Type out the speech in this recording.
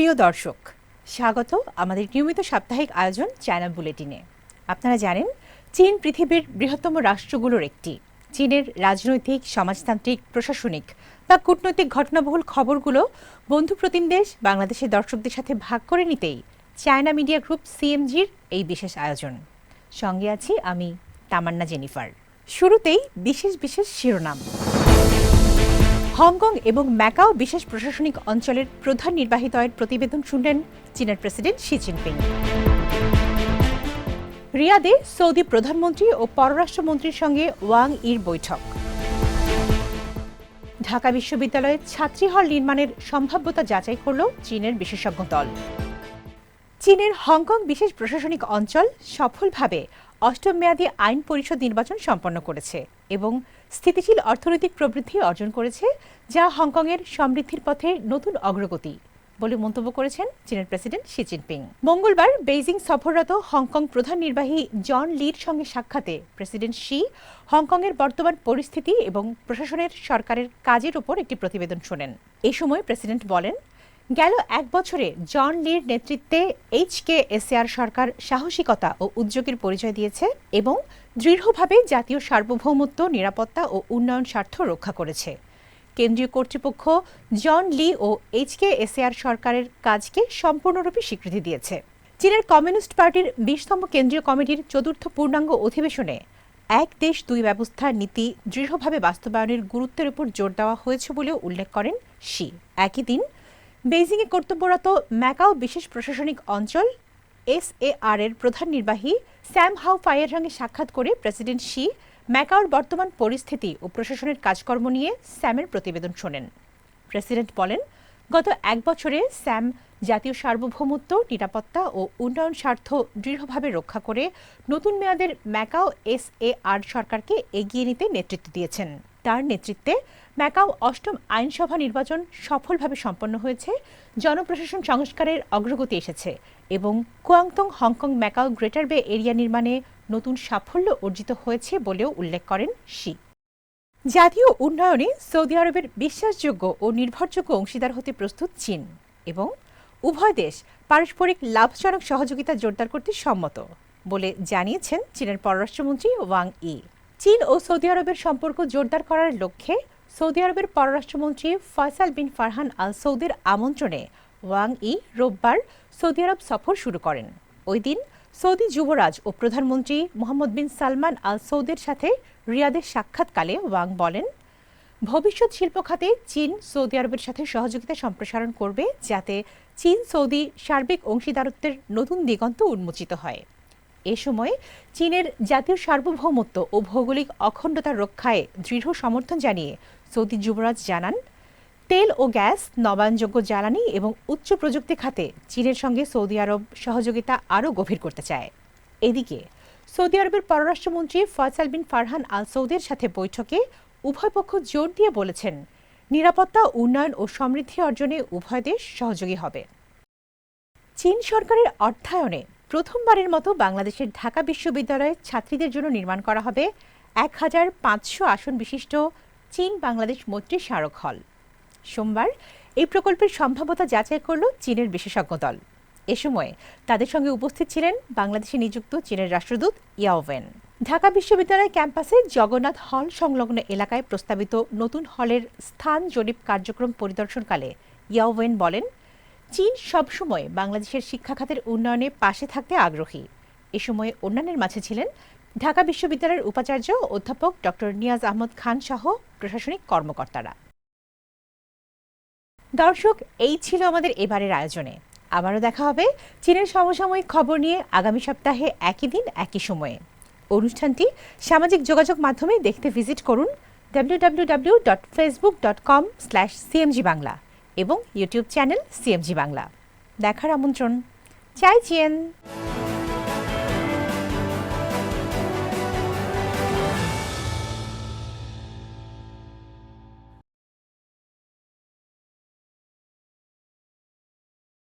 প্রিয় দর্শক, স্বাগত আমাদের নিয়মিত সাপ্তাহিক আয়োজন চায়না বুলেটিনে। আপনারা জানেন, চীন পৃথিবীর বৃহত্তম রাষ্ট্রগুলোর একটি। চীনের রাজনৈতিক, সমাজতান্ত্রিক, প্রশাসনিক বা কূটনৈতিক ঘটনাবহুল খবরগুলো বন্ধু প্রতিম দেশ বাংলাদেশের দর্শকদের সাথে ভাগ করে নিতেই চায়না মিডিয়া গ্রুপ সিএমজির এই বিশেষ আয়োজন। সঙ্গে আছি আমি তামান্না জেনিফার। শুরুতেই বিশেষ বিশেষ শিরোনাম। হংকং এবং ম্যাকাও বিশেষ প্রশাসনিক অঞ্চলের প্রধান নির্বাহীদ্বয়ের প্রতিবেদন শুনলেন চীনের প্রেসিডেন্ট শি জিনপিং। রিয়াদে সৌদি প্রধানমন্ত্রী ও পররাষ্ট্রমন্ত্রীর সঙ্গে ওয়াং ইর বৈঠক। ঢাকা বিশ্ববিদ্যালয়ে ছাত্রী হল নির্মাণের সম্ভাব্যতা যাচাই করল চীনের বিশেষজ্ঞ দল। চীনের হংকং বিশেষ প্রশাসনিক অঞ্চল সফলভাবে অষ্টম মেয়াদী আইন পরিষদ নির্বাচন সম্পন্ন করেছে এবং স্থিতিশীল অর্থনৈতিক প্রবৃদ্ধি অর্জন করেছে, যা হংকংয়ের সমৃদ্ধির পথে নতুন অগ্রগতি বলে মন্তব্য করেছেন চীনের প্রেসিডেন্ট শি জিনপিং। মঙ্গলবার বেইজিং সফররত হংকং প্রধান নির্বাহী জন লির সঙ্গে সাক্ষাতে প্রেসিডেন্ট শি হংকংয়ের বর্তমান পরিস্থিতি এবং প্রশাসনের সরকারের কাজের উপর একটি প্রতিবেদন শোনেন। এ সময় প্রেসিডেন্ট বলেন, গেল এক বছরে জন লির নেতৃত্বে HKSAR সরকার সাহসিকতা ও উদ্যোগের পরিচয় দিয়েছে এবং দৃঢ়ভাবে জাতীয় সার্বভৌমত্ব, নিরাপত্তা ও উন্নয়ন স্বার্থ রক্ষা করেছে। কেন্দ্রীয় কর্তৃপক্ষ জন লি ও HKSAR সরকারের কাজকে সম্পূর্ণরূপে স্বীকৃতি দিয়েছে। চীনের কমিউনিস্ট পার্টির 20তম কেন্দ্রীয় কমিটির চতুর্থ পূর্ণাঙ্গ অধিবেশনে এক দেশ দুই ব্যবস্থা নীতি দৃঢ়ভাবে বাস্তবায়নের গুরুত্বের উপর জোর দেওয়া হয়েছে বলেও উল্লেখ করেন শি। একই দিন বেইজিংয়ে কর্তব্যরত ম্যাকাও বিশেষ প্রশাসনিক অঞ্চল SAR এর প্রধান নির্বাহী স্যাম হাও ফাইয়ের সঙ্গে সাক্ষাৎ করে প্রেসিডেন্ট শি ম্যাকাওর বর্তমান পরিস্থিতি ও প্রশাসনের কাজকর্ম নিয়ে স্যামের প্রতিবেদন শোনেন। প্রেসিডেন্ট বলেন, গত এক বছরে স্যাম জাতীয় সার্বভৌমত্ব, নিরাপত্তা ও উন্নয়ন স্বার্থ দৃঢ়ভাবে রক্ষা করে নতুন মেয়াদের ম্যাকাও SAR সরকারকে এগিয়ে নিতে নেতৃত্ব দিয়েছেন। তার নেতৃত্বে ম্যাকাও অষ্টম আইনসভা নির্বাচন সফলভাবে সম্পন্ন হয়েছে, জনপ্রশাসন সংস্কারের অগ্রগতি এসেছে এবং কুয়াংতং হংকং ম্যাকাও গ্রেটার বে এরিয়া নির্মাণে নতুন সাফল্য অর্জিত হয়েছে বলেও উল্লেখ করেন শি। জাতীয় উন্নয়নে সৌদি আরবের বিশ্বাসযোগ্য ও নির্ভরযোগ্য অংশীদার হতে প্রস্তুত চীন এবং উভয় দেশ পারস্পরিক লাভজনক সহযোগিতা জোরদার করতে সম্মত বলে জানিয়েছেন চীনের পররাষ্ট্রমন্ত্রী ওয়াং ই। চীন ও সৌদি আরবের সম্পর্ক জোরদার করার লক্ষ্যে সৌদি আরবের পররাষ্ট্রমন্ত্রী ফয়সাল বিন ফারহান আল সৌদের আমন্ত্রণে ওয়াং ই রোববার সৌদি আরব সফর শুরু করেন। ওই দিন সৌদি যুবরাজ ও প্রধানমন্ত্রী মোহাম্মদ বিন সালমান আল সৌদের সাথে রিয়াদের সাক্ষাৎকালে ওয়াং বলেন, ভবিষ্যৎ শিল্প খাতে চীন সৌদি আরবের সাথে সহযোগিতা সম্প্রসারণ করবে, যাতে চীন সৌদি সার্বিক অংশীদারত্বের নতুন দিগন্ত উন্মোচিত হয়। এ সময় চীনের জাতীয় সার্বভৌমত্ব ও ভৌগোলিক অখণ্ডতা রক্ষায় দৃঢ় সমর্থন জানিয়ে সৌদি যুবরাজ জানান, তেল ও গ্যাস, নবায়নযোগ্য জ্বালানি এবং উচ্চ প্রযুক্তি খাতে চীনের সঙ্গে সৌদি আরব সহযোগিতা আরও গভীর করতে চায়। এদিকে সৌদি আরবের পররাষ্ট্রমন্ত্রী ফয়সাল বিন ফারহান আল সৌদের সাথে বৈঠকে উভয় পক্ষ জোর দিয়ে বলেছেন, নিরাপত্তা, উন্নয়ন ও সমৃদ্ধি অর্জনে উভয় দেশ সহযোগী হবে। চীন সরকারের অর্থায়নে প্রথমবারের মতো বাংলাদেশের ঢাকা বিশ্ববিদ্যালয়ে ছাত্রীদের জন্য নির্মাণ করা হবে 1500 আসন বিশিষ্ট চীন বাংলাদেশ মৈত্রী স্মারক হল। সোমবার এই প্রকল্পের সম্ভাব্যতা যাচাই করল চীনের বিশেষজ্ঞ দল। এ সময় তাদের সঙ্গে উপস্থিত ছিলেন বাংলাদেশে নিযুক্ত চীনের রাষ্ট্রদূত ইয়াও ওয়েন। ঢাকা বিশ্ববিদ্যালয় ক্যাম্পাসে জগন্নাথ হল সংলগ্ন এলাকায় প্রস্তাবিত নতুন হলের স্থান জরিপ কার্যক্রম পরিদর্শনকালে ইয়াও ওয়েন বলেন, চীন সবসময় বাংলাদেশের শিক্ষা খাতের উন্নয়নে পাশে থাকতে আগ্রহী। এ সময় অন্যান্যের মাঝে ছিলেন ঢাকা বিশ্ববিদ্যালয়ের উপাচার্য অধ্যাপক ডক্টর নিয়াজ আহমদ খান সহ প্রশাসনিক কর্মকর্তারা। দর্শক, এই ছিল আমাদের এবারের আয়োজনে। আবারও দেখা হবে চীনের সমসাময়িক খবর নিয়ে আগামী সপ্তাহে একই দিন একই সময়ে। অনুষ্ঠানটি সামাজিক যোগাযোগ মাধ্যমে দেখতে ভিজিট করুন www.facebook.com/cmg বাংলা এবং ইউটিউব চ্যানেল CMG বাংলা। দেখার আমন্ত্রণ। চাই চিয়েন।